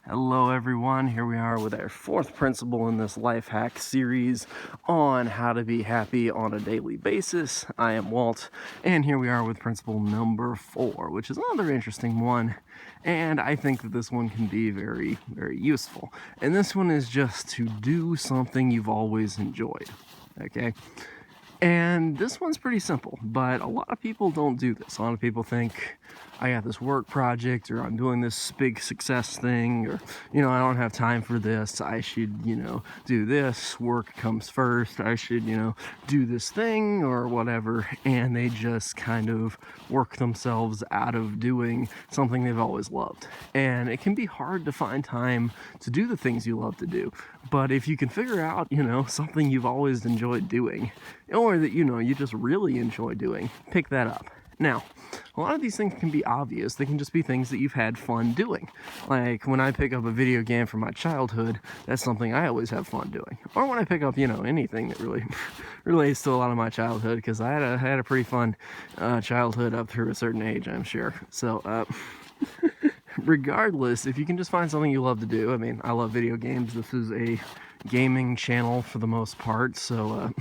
Hello everyone, here we are with our fourth principle in this life hack series on how to be happy on a daily basis. I am Walt, and here we are with principle number 4, which is another interesting one, and I think that this one can be very, very useful. And this one is just to do something you've always enjoyed, okay? And this one's pretty simple, but a lot of people don't do this. A lot of people think, I got this work project, or I'm doing this big success thing, or, I don't have time for this. I should, do this. Work comes first. I should, do this thing or whatever. And they just kind of work themselves out of doing something they've always loved. And it can be hard to find time to do the things you love to do. But if you can figure out, something you've always enjoyed doing, or that, you just really enjoy doing, pick that up. Now, a lot of these things can be obvious. They can just be things that you've had fun doing. Like when I pick up a video game from my childhood, that's something I always have fun doing. Or when I pick up, anything that really relates to a lot of my childhood, because I had a pretty fun childhood up through a certain age, I'm sure. So, regardless, if you can just find something you love to do. I mean, I love video games. This is a gaming channel for the most part, so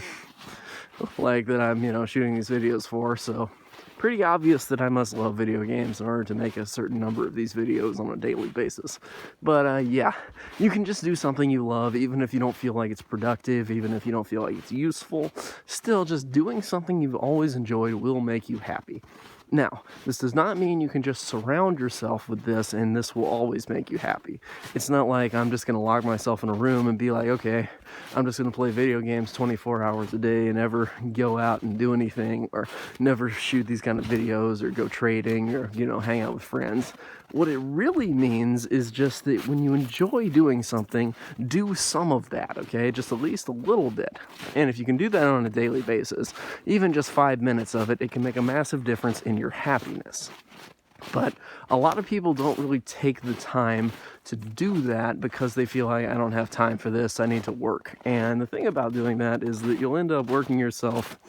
like that I'm shooting these videos for, so pretty obvious that I must love video games in order to make a certain number of these videos on a daily basis. But yeah, you can just do something you love, even if you don't feel like it's productive, even if you don't feel like it's useful. Still, just doing something you've always enjoyed will make you happy. Now, this does not mean you can just surround yourself with this and this will always make you happy. It's not like I'm just going to lock myself in a room and be like, okay, I'm just going to play video games 24 hours a day and never go out and do anything, or never shoot these kind of videos, or go trading, or, hang out with friends. What it really means is just that when you enjoy doing something, do some of that, okay? Just at least a little bit. And if you can do that on a daily basis, even just 5 minutes of it, it can make a massive difference in your happiness. But a lot of people don't really take the time to do that because they feel like, I don't have time for this, I need to work. And the thing about doing that is that you'll end up working yourself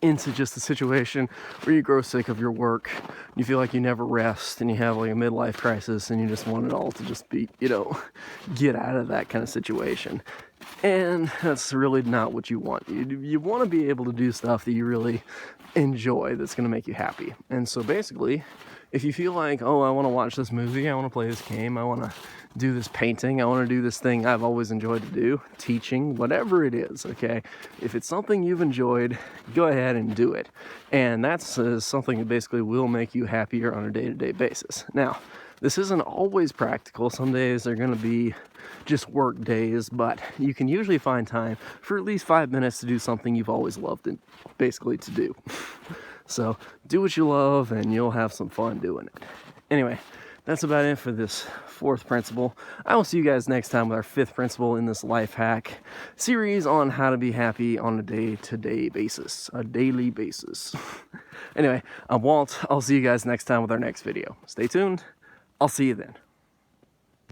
into just a situation where you grow sick of your work, you feel like you never rest, and you have like a midlife crisis, and you just want it all to just be, get out of that kind of situation. And that's really not what you want. You want to be able to do stuff that you really enjoy, that's going to make you happy. And so basically, if you feel like, oh, I want to watch this movie, I want to play this game, I want to do this painting, I want to do this thing I've always enjoyed to do, teaching, whatever it is, okay? If it's something you've enjoyed, go ahead and do it. And that's something that basically will make you happier on a day-to-day basis. Now, this isn't always practical. Some days are going to be just work days, but you can usually find time for at least 5 minutes to do something you've always loved and basically to do. So do what you love and you'll have some fun doing it. Anyway, that's about it for this fourth principle. I will see you guys next time with our fifth principle in this life hack series on how to be happy on a day-to-day basis, a daily basis. Anyway, I'm Walt. I'll see you guys next time with our next video. Stay tuned. I'll see you then.